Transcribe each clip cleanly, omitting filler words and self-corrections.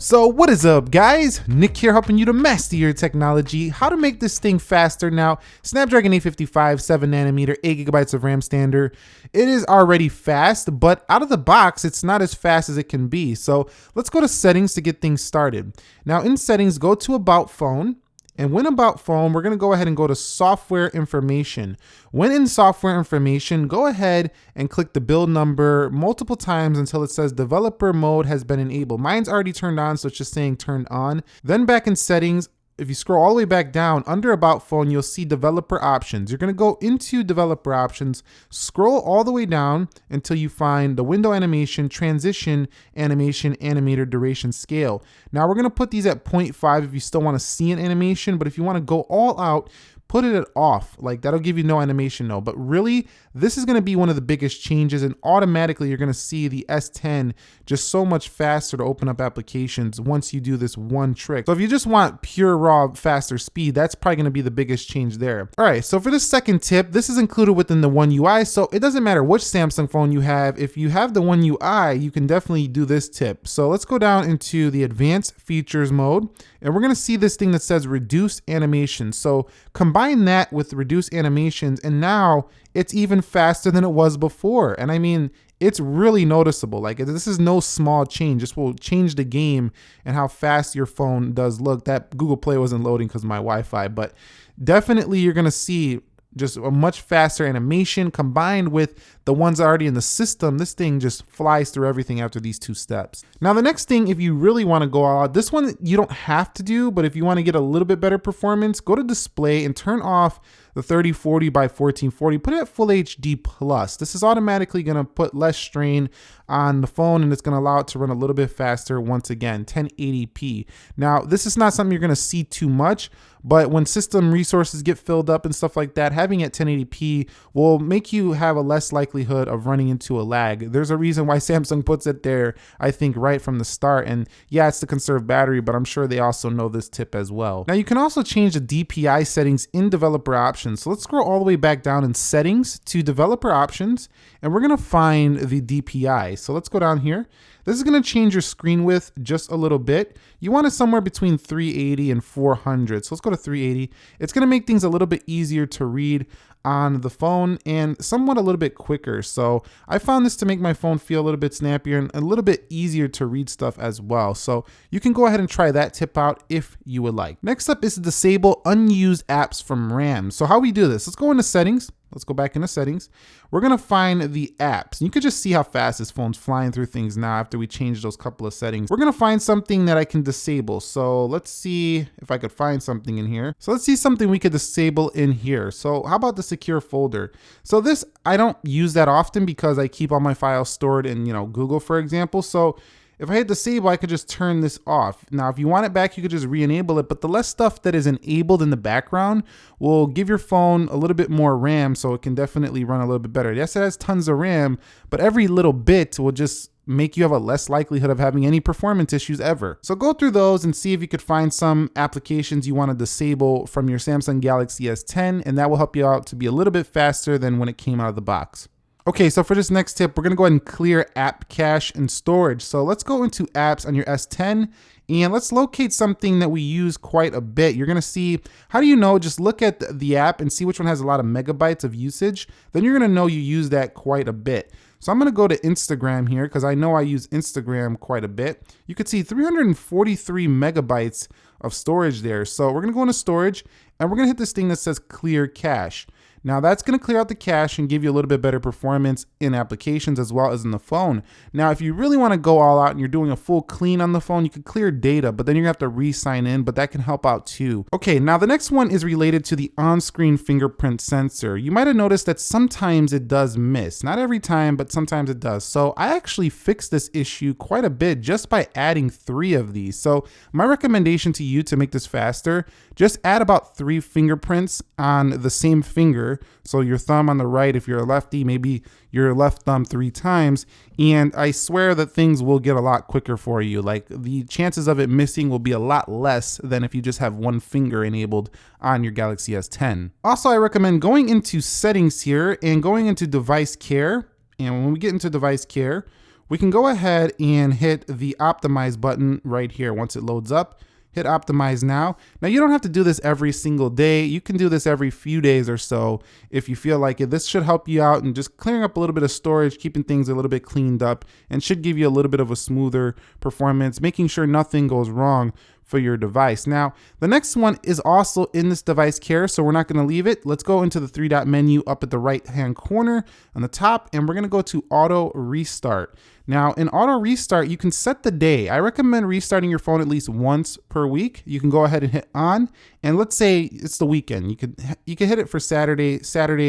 So what is up, guys? Nick here, helping you to master your technology, how to make this thing faster. Now, Snapdragon 855, 7nm, 8GB of RAM standard. It is already fast, but out of the box, it's not as fast as it can be. So let's go to settings to get things started. Now in settings, go to About Phone. And when About Phone, we're gonna go ahead and go to Software Information. When in Software Information, go ahead and click the build number multiple times until it says Developer Mode has been enabled. Mine's already turned on, so it's just saying turned on. Then back in Settings, if you scroll all the way back down, under About Phone, you'll see Developer Options. You're gonna go into Developer Options, scroll all the way down until you find the Window Animation, Transition, Animation, Animator, Duration, Scale. Now we're gonna put these at 0.5 if you still wanna see an animation, but if you wanna go all out, put it at off. Like, that'll give you no animation, no. But really, this is gonna be one of the biggest changes, and automatically you're gonna see the S10 just so much faster to open up applications once you do this one trick. So if you just want pure raw faster speed, that's probably gonna be the biggest change there. All right, so for this second tip, this is included within the One UI, so it doesn't matter which Samsung phone you have. If you have the One UI, you can definitely do this tip. So let's go down into the Advanced Features mode, and we're gonna see this thing that says Reduce Animation. So combine that with Reduce Animations, and now it's even faster than it was before. And I mean, it's really noticeable. Like, this is no small change. This will change the game and how fast your phone does look. That Google Play wasn't loading because of my Wi-Fi, but definitely you're gonna see just a much faster animation combined with the ones already in the system. This thing just flies through everything after these two steps. Now the next thing, if you really want to go all out, this one you don't have to do, but if you want to get a little bit better performance, go to display and turn off the 3040 by 1440, put it at full HD plus. This is automatically going to put less strain on the phone, and it's going to allow it to run a little bit faster. Once again, 1080p. Now this is not something you're going to see too much, but when system resources get filled up and stuff like that, having it at 1080p will make you have a less likelihood of running into a lag. There's a reason why Samsung puts it there, I think, right from the start. And yeah, it's to conserve battery, but I'm sure they also know this tip as well. Now you can also change the DPI settings in developer options. So let's scroll all the way back down in settings to developer options, and we're gonna find the DPI. So let's go down here. This is gonna change your screen width just a little bit. You want it somewhere between 380 and 400. So let's go to 380. It's gonna make things a little bit easier to read on the phone and somewhat a little bit quicker. So I found this to make my phone feel a little bit snappier and a little bit easier to read stuff as well. So you can go ahead and try that tip out if you would like. Next up is to disable unused apps from RAM. So how we do this, let's go into settings. Let's go back into settings. We're gonna find the apps. And you can just see how fast this phone's flying through things now after we change those couple of settings. We're gonna find something that I can disable. So let's see if I could find something in here. So let's see something we could disable in here. So how about the secure folder? So this, I don't use that often because I keep all my files stored in, Google, for example. So if I hit disable, I could just turn this off. Now, if you want it back, you could just re-enable it, but the less stuff that is enabled in the background will give your phone a little bit more RAM, so it can definitely run a little bit better. Yes, it has tons of RAM, but every little bit will just make you have a less likelihood of having any performance issues ever. So go through those and see if you could find some applications you want to disable from your Samsung Galaxy S10, and that will help you out to be a little bit faster than when it came out of the box. Okay, so for this next tip, we're gonna go ahead and clear app cache and storage. So let's go into apps on your S10 and let's locate something that we use quite a bit. You're gonna see, how do you know? Just look at the app and see which one has a lot of megabytes of usage. Then you're gonna know you use that quite a bit. So I'm gonna go to Instagram here because I know I use Instagram quite a bit. You could see 343 megabytes of storage there. So we're gonna go into storage and we're gonna hit this thing that says clear cache. Now that's gonna clear out the cache and give you a little bit better performance in applications as well as in the phone. Now, if you really wanna go all out and you're doing a full clean on the phone, you can clear data, but then you're gonna have to re-sign in, but that can help out too. Okay, now the next one is related to the on-screen fingerprint sensor. You might have noticed that sometimes it does miss. Not every time, but sometimes it does. So I actually fixed this issue quite a bit just by adding 3 of these. So my recommendation to you to make this faster, just add about 3 fingerprints on the same finger. So your thumb on the right, if you're a lefty, maybe your left thumb 3 times. And I swear that things will get a lot quicker for you. Like, the chances of it missing will be a lot less than if you just have 1 finger enabled on your Galaxy S10. Also, I recommend going into settings here and going into device care. And when we get into device care, we can go ahead and hit the optimize button right here. Once it loads up, hit optimize now. Now you don't have to do this every single day. You can do this every few days or so if you feel like it. This should help you out and just clearing up a little bit of storage, keeping things a little bit cleaned up, and should give you a little bit of a smoother performance, making sure nothing goes wrong for your device. Now, the next one is also in this device care, so we're not going to leave it. Let's go into the three-dot menu up at the right-hand corner on the top, and we're going to go to auto restart. Now, in auto restart, you can set the day. I recommend restarting your phone at least once per week. You can go ahead and hit on, and let's say it's the weekend. You can hit it for Saturday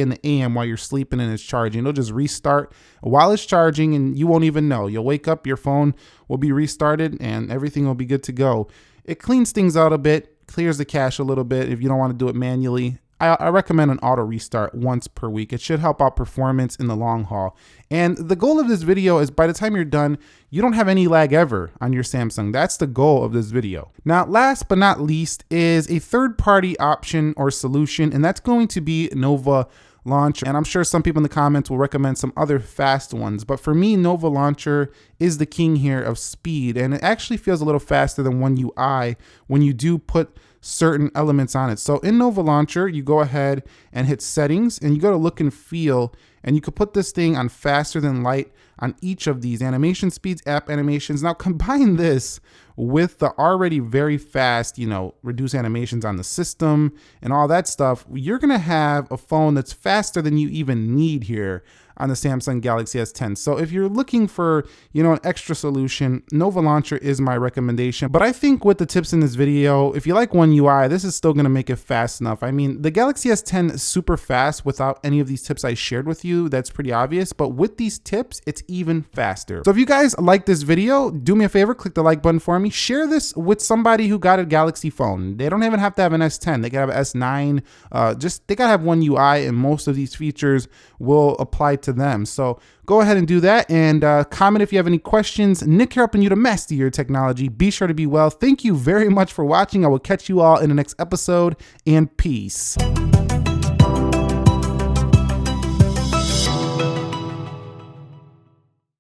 in the AM while you're sleeping and it's charging. It'll just restart while it's charging, and you won't even know. You'll wake up, your phone will be restarted, and everything will be good to go. It cleans things out a bit, clears the cache a little bit if you don't want to do it manually. I recommend an auto restart once per week. It should help out performance in the long haul. And the goal of this video is by the time you're done, you don't have any lag ever on your Samsung. That's the goal of this video. Now, last but not least is a third-party option or solution, and that's going to be Nova Launcher. And I'm sure some people in the comments will recommend some other fast ones, but for me, Nova Launcher is the king here of speed, and it actually feels a little faster than One UI when you do put certain elements on it. So in Nova Launcher, you go ahead and hit settings, and you go to look and feel, and you could put this thing on faster than light on each of these animation speeds, app animations. Now combine this with the already very fast, reduce animations on the system and all that stuff. You're gonna have a phone that's faster than you even need here on the Samsung Galaxy S10. So if you're looking for, an extra solution, Nova Launcher is my recommendation. But I think with the tips in this video, if you like One UI, this is still gonna make it fast enough. I mean, the Galaxy S10 is super fast without any of these tips I shared with you. That's pretty obvious, but with these tips, it's even faster. So if you guys like this video, do me a favor, click the like button for me. Share this with somebody who got a Galaxy phone. They don't even have to have an S10. They can have an S9. They gotta have One UI, and most of these features will apply to them. So go ahead and do that, and comment if you have any questions. Nick here, helping you to master your technology. Be sure to be well. Thank you very much for watching. I will catch you all in the next episode, and peace.